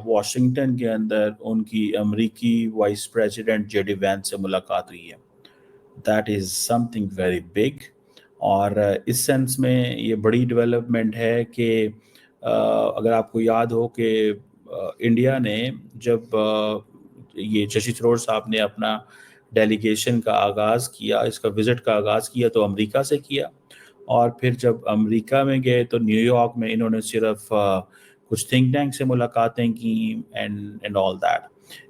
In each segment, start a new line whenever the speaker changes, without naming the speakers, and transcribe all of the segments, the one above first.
Washington کے اندر ان کی امریکی vice president J D Vance سے ملاقات ہوئی ہے. That is something very big. اور اس سینس میں یہ بڑی ڈیولپمنٹ ہے کہ اگر آپ کو یاد ہو کہ انڈیا نے جب یہ ششی تھرور صاحب نے اپنا ڈیلیگیشن کا آغاز کیا، اس کا وزٹ کا آغاز کیا تو امریکہ سے کیا، اور پھر جب امریکہ میں گئے تو نیو یارک میں انہوں نے صرف کچھ تھنک ٹینک سے ملاقاتیں کی and all that.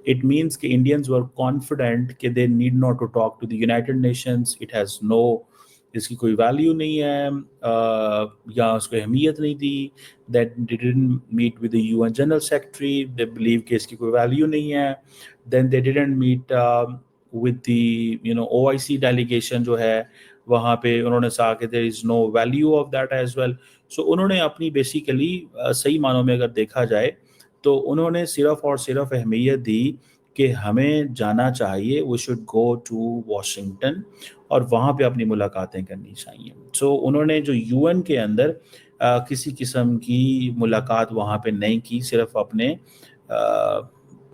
It means کہ انڈینز ور کانفیڈنٹ کہ they need not to talk to the United Nations. It has no, اس کی کوئی ویلیو نہیں ہے یا اس کو اہمیت نہیں دی. That they didn't meet with the UN General Secretary. They believe کہ اس کی کوئی ویلیو نہیں ہے. Then they didn't meet with the OIC delegation جو ہے وہاں پہ انہوں نے کہا کہ there is no value of that as well. So انہوں نے اپنی بیسیکلی صحیح معنوں میں اگر دیکھا جائے تو انہوں نے صرف اور صرف اہمیت دی کہ ہمیں جانا چاہیے، we should go to Washington اور وہاں پہ اپنی ملاقاتیں کرنی چاہیے. سو انہوں نے جو UN کے اندر کسی قسم کی ملاقات وہاں پہ نہیں کی، صرف اپنے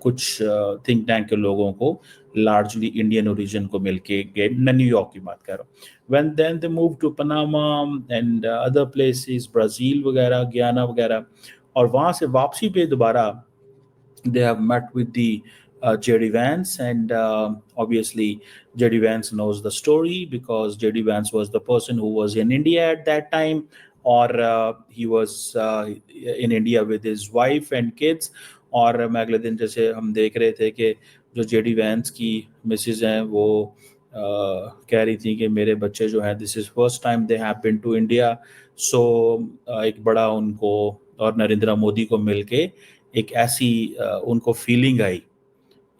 کچھ تھنک ٹینک کے لوگوں کو لارجلی انڈین اوریجن کو مل کے گئے. میں نیو یارک کی بات کر رہا ہوں. when then they moved to Panama and other places, Brazil وغیرہ، گیانا وغیرہ، اور وہاں سے واپسی پہ دوبارہ they have met with the J.D. Vance, and obviously J.D. Vance knows the story because J.D. Vance was the person who was in India at that time, or he was in India with his wife and kids. اور میں اگلے دن جیسے ہم دیکھ رہے تھے کہ جو جے ڈی وینس کی مسز ہیں وہ کہہ رہی تھیں کہ میرے بچے جو ہیں this is first time they have been to India. So ایک بڑا ان کو اور نریندر مودی کو مل کے ایک ایسی ان کو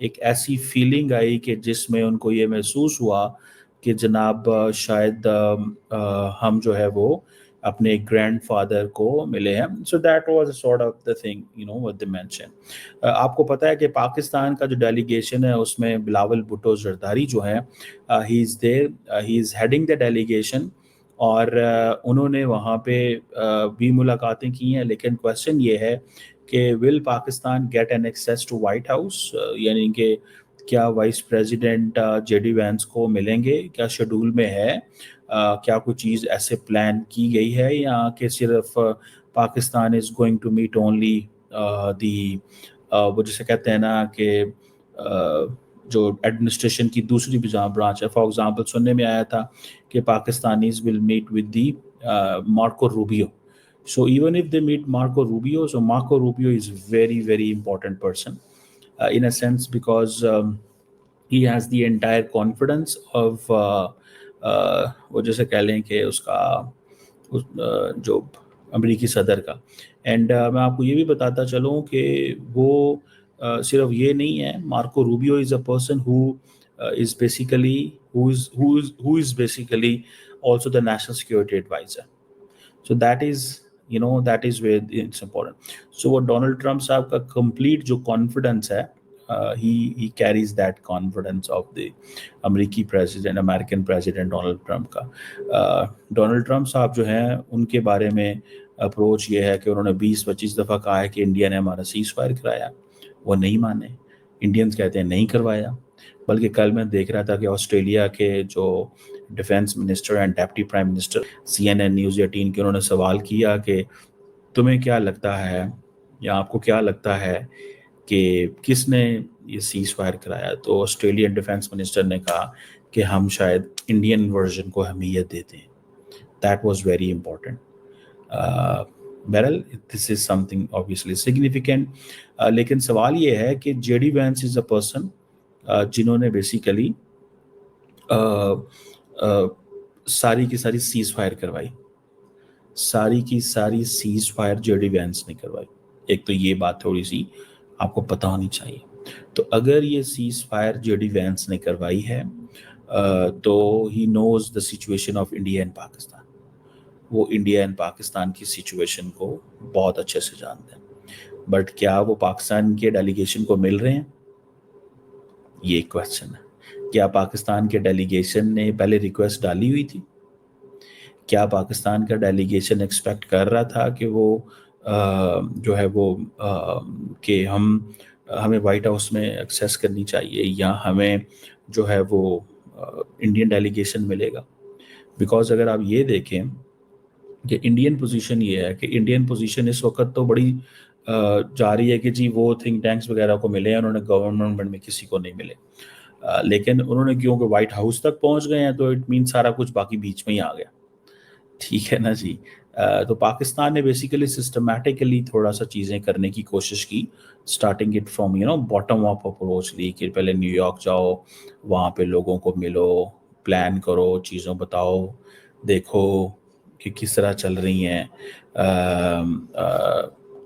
ایک ایسی فیلنگ آئی کہ جس میں ان کو یہ محسوس ہوا کہ جناب شاید ہم جو ہے وہ اپنے گرینڈ فادر کو ملے ہیں. So that was a sort of the thing what they mentioned. آپ کو پتہ ہے کہ پاکستان کا جو ڈیلیگیشن ہے اس میں بلاول بھٹو زرداری جو ہیں he is there, he is heading the delegation, اور انہوں نے وہاں پہ بھی ملاقاتیں کی ہیں. لیکن کویسچن یہ ہے کہ will Pakistan get an access to White House, یعنی کہ کیا vice president J D Vance کو ملیں گے؟ کیا شیڈول میں ہے؟ کیا کوئی چیز ایسے پلان کی گئی ہے یا کہ صرف Pakistan is going to meet only the وہ جسے کہتے ہیں نا کہ جو ایڈمنسٹریشن کی دوسری برانچ ہے. فار ایگزامپل سننے میں آیا تھا کہ Pakistanis will meet with the Marco Rubio. So even if they meet Marco Rubio, so Marco Rubio is very, very important person in a sense because he has the entire confidence of وہ جیسے کہہ لیں کہ اس کا جو امریکی صدر کا. اینڈ میں آپ کو یہ بھی بتاتا چلوں کہ وہ صرف یہ نہیں ہے. Marco Rubio is a person who is basically also the national security advisor. So that is where it's important. So what Donald Trump صاحب کا complete جو confidence ہے he carries that confidence of the American president Donald Trump کا. Donald Trump صاحب جو ہیں ان کے بارے میں اپروچ یہ ہے کہ انہوں نے 20-25 دفعہ کہا ہے کہ انڈیا نے ہمارا سیز فائر کرایا، وہ نہیں مانے. انڈینز کہتے ہیں نہیں کروایا. بلکہ کل میں دیکھ رہا تھا کہ آسٹریلیا کے جو defence minister and deputy prime minister CNN news 18 کے انہوں نے سوال کیا کہ تمہیں کیا لگتا ہے یا آپ کو کیا لگتا ہے کہ کس نے یہ سیز فائر کرایا؟ تو آسٹریلین ڈیفینس منسٹر نے کہا کہ ہم شاید انڈین ورژن کو اہمیت دیتے ہیں. That was very important. بہرحال this is something obviously significant. لیکن سوال یہ ہے کہ J D Vance is a person جنہوں نے بیسیکلی ساری کی ساری سیز فائر کروائی. ساری کی ساری ceasefire J D Vance نے کروائی. ایک تو یہ بات تھوڑی سی آپ کو پتہ ہونی چاہیے. تو اگر یہ ceasefire J D Vance نے کروائی ہے تو he knows the situation of India and Pakistan. وہ انڈیا اینڈ پاکستان کی سچویشن کو بہت اچھے سے جانتے ہیں. بٹ کیا وہ پاکستان کے ڈیلیگیشن کو مل رہے ہیں؟ یہ ایک کویسچن ہے. کیا پاکستان کے ڈیلیگیشن نے پہلے ریکویسٹ ڈالی ہوئی تھی؟ کیا پاکستان کا ڈیلیگیشن ایکسپیکٹ کر رہا تھا کہ وہ جو ہے وہ کہ ہمیں وائٹ ہاؤس میں ایکسیس کرنی چاہیے یا ہمیں جو ہے وہ انڈین ڈیلیگیشن ملے گا. بیکاز اگر آپ یہ دیکھیں کہ انڈین پوزیشن یہ ہے کہ انڈین پوزیشن اس وقت تو بڑی جا رہی ہے کہ جی وہ تھنک ٹینکس وغیرہ کو ملے ہیں, انہوں نے گورنمنٹ میں کسی کو نہیں ملے, لیکن انہوں نے کیونکہ وائٹ ہاؤس تک پہنچ گئے ہیں تو اٹ مین سارا کچھ باقی بیچ میں ہی آ گیا. ٹھیک ہے نا جی. تو پاکستان نے بیسیکلی سسٹمیٹکلی تھوڑا سا چیزیں کرنے کی کوشش کی, starting it from bottom up approach لی کہ پہلے نیو یارک جاؤ, وہاں پہ لوگوں کو ملو, پلان کرو, چیزوں بتاؤ, دیکھو کہ کس طرح چل رہی ہیں.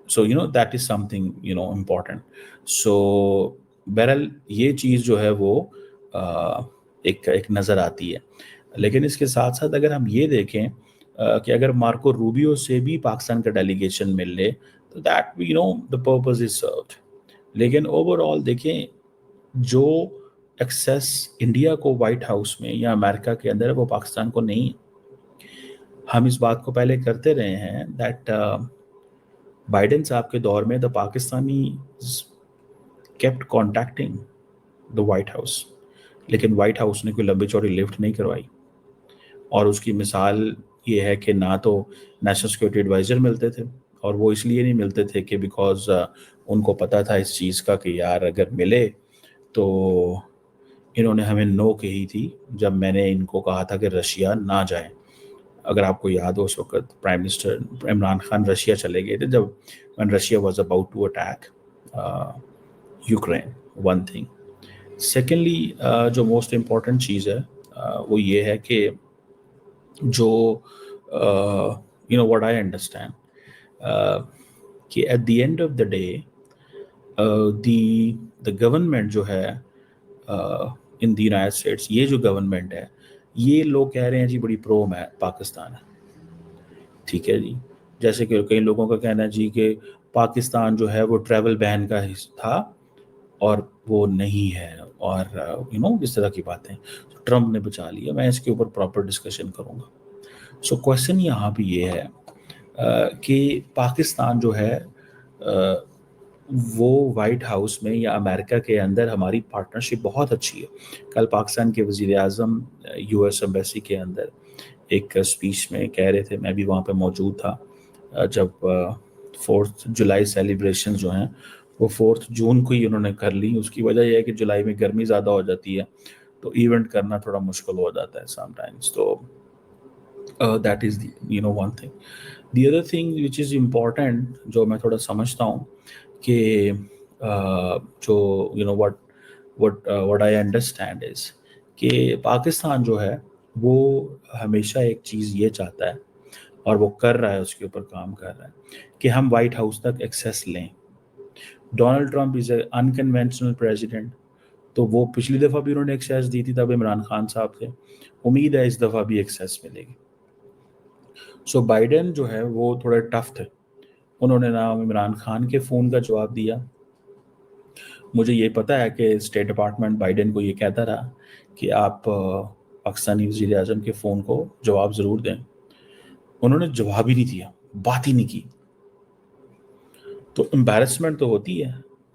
So that is something important. So بہرحال یہ چیز جو ہے وہ ایک نظر آتی ہے. لیکن اس کے ساتھ ساتھ اگر ہم یہ دیکھیں کہ اگر مارکو روبیو سے بھی پاکستان کا ڈیلیگیشن مل لے تو that the purpose is served. لیکن اوور آل دیکھیں جو ایکسیس انڈیا کو وائٹ ہاؤس میں یا امریکہ کے اندر ہے وہ پاکستان کو نہیں ہے. ہم اس بات کو پہلے کرتے رہے ہیں دیٹ بائیڈن صاحب کے دور میں the Pakistani kept contacting the White House, لیکن وائٹ ہاؤس نے کوئی لمبی چوڑی لفٹ نہیں کروائی. اور اس کی مثال یہ ہے کہ نہ تو نیشنل سیکورٹی ایڈوائزر ملتے تھے, اور وہ اس لیے نہیں ملتے تھے کہ بیکاز ان کو پتہ تھا اس چیز کا کہ یار اگر ملے تو انہوں نے ہمیں نو کہی تھی جب میں نے ان کو کہا تھا کہ رشیا نہ جائیں. اگر آپ کو یاد ہو اس وقت prime minister Imran Khan Russia چلے گئے تھے جب when Russia was about to attack Ukraine. One thing. Secondly جو موسٹ امپورٹنٹ چیز ہے وہ یہ ہے کہ جو what I understand کہ at the end of the day the government جو ہے in the United States, یہ جو گورنمنٹ ہے یہ لوگ کہہ رہے ہیں جی بڑی پرو میں پاکستان ہے. ٹھیک ہے جی. جیسے کہ کئی لوگوں کا کہنا ہے جی کہ پاکستان جو ہے وہ ٹریول بین کا تھا اور وہ نہیں ہے, اور اس طرح کی باتیں ٹرمپ نے بچا لیا. میں اس کے اوپر پراپر ڈسکشن کروں گا. سو کویشچن یہاں پہ یہ ہے کہ پاکستان جو ہے وہ وائٹ ہاؤس میں یا امریکہ کے اندر ہماری پارٹنرشپ بہت اچھی ہے. کل پاکستان کے وزیر اعظم یو ایس ایمبیسی کے اندر ایک اسپیچ میں کہہ رہے تھے, میں بھی وہاں پہ موجود تھا جب 4 جولائی سیلیبریشن جو ہیں وہ 4 جون کو ہی انہوں نے کر لی. اس کی وجہ یہ ہے کہ جولائی میں گرمی زیادہ ہو جاتی ہے تو ایونٹ کرنا تھوڑا مشکل ہو جاتا ہے سم ٹائمز. تو that is one thing. The other thing which is important جو میں تھوڑا سمجھتا ہوں کہ جو what I understand is کہ پاکستان جو ہے وہ ہمیشہ ایک چیز یہ چاہتا ہے اور وہ کر رہا ہے, اس کے اوپر کام کر رہا ہے کہ ہم وائٹ ہاؤس تک ایکسیس لیں. ڈونلڈ ٹرمپ از اے انکنوینشنل پریزیڈنٹ, تو وہ پچھلی دفعہ بھی انہوں نے ایکسیس دی تھی, تب عمران خان صاحب تھے. امید ہے اس دفعہ بھی ایکسیس ملے گی. سو بائیڈن جو ہے وہ تھوڑے ٹف تھے, انہوں نے نہ عمران خان کے فون کا جواب دیا. مجھے یہ پتا ہے کہ اسٹیٹ ڈپارٹمنٹ بائیڈن کو یہ کہتا رہا کہ آپ پاکستانی وزیر اعظم کے فون کو جواب ضرور دیں. انہوں نے جواب ہی نہیں دیا, بات ہی نہیں کی. تو امبیرسمنٹ تو ہوتی ہے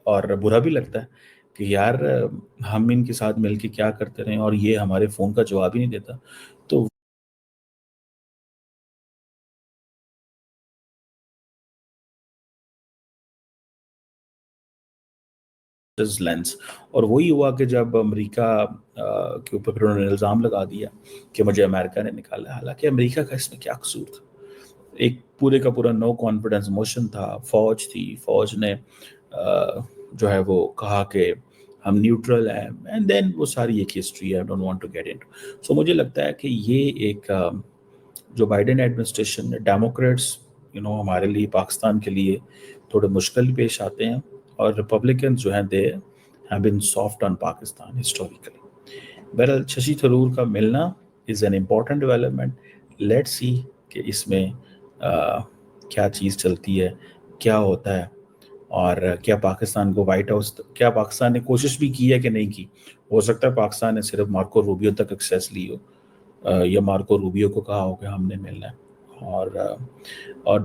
اور برا بھی لگتا ہے کہ یار ہم ان کے ساتھ مل کے کیا کرتے رہے اور یہ ہمارے فون کا جواب ہی نہیں دیتا. تو لینس, اور وہی ہوا کہ جب امریکہ کے اوپر پھر انہوں نے الزام لگا دیا کہ مجھے امریکہ نے نکالا. حالانکہ امریکہ کا اس میں کیا قصور تھا؟ ایک پورے کا پورا نو کانفیڈنس موشن تھا, فوج تھی, فوج نے جو ہے وہ کہا کہ ہم نیوٹرل ہیں, اینڈ دین وہ ساری ایک ہسٹری ہے, I don't want to get into. So مجھے لگتا ہے کہ یہ ایک جو بائیڈن ایڈمنسٹریشن ڈیموکریٹس ہمارے لیے پاکستان کے لیے تھوڑے مشکل پیش آتے ہیں, اور ریپبلکنز جو ہیں دے have been soft on Pakistan historically. بہرحال ششی تھرور کا ملنا is an important development. Let see کہ اس میں کیا چیز چلتی ہے, کیا ہوتا ہے, اور کیا پاکستان کو وائٹ ہاؤس, کیا پاکستان نے کوشش بھی کی ہے کہ نہیں کی. ہو سکتا ہے پاکستان نے صرف مارکو روبیو تک ایکسیس لی ہو یا مارکو روبیو کو کہا ہو کہ ہم نے ملنا ہے. اور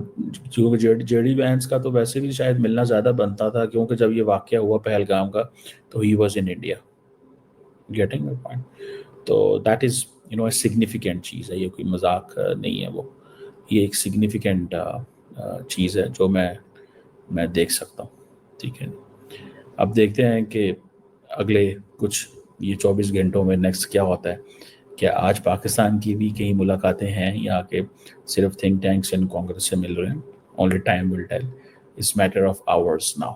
جو جے ڈی وینس کا تو ویسے بھی شاید ملنا زیادہ بنتا تھا، کیونکہ جب یہ واقعہ ہوا پہلگام کا تو he was in India. Getting my point? تو دیٹ از اے سگنیفیکینٹ چیز ہے، یہ کوئی مذاق نہیں ہے، وہ یہ ایک سگنیفیکینٹ چیز ہے جو میں دیکھ سکتا ہوں. ٹھیک ہے، اب دیکھتے ہیں کہ اگلے کچھ یہ 24 گھنٹوں میں نیکسٹ کیا ہوتا ہے. کیا آج پاکستان کی بھی کئی ملاقاتیں ہیں یا کہ صرف تھنک ٹینکس اینڈ کانگریس سے مل رہے ہیں؟ Only time will tell. It's matter of hours now.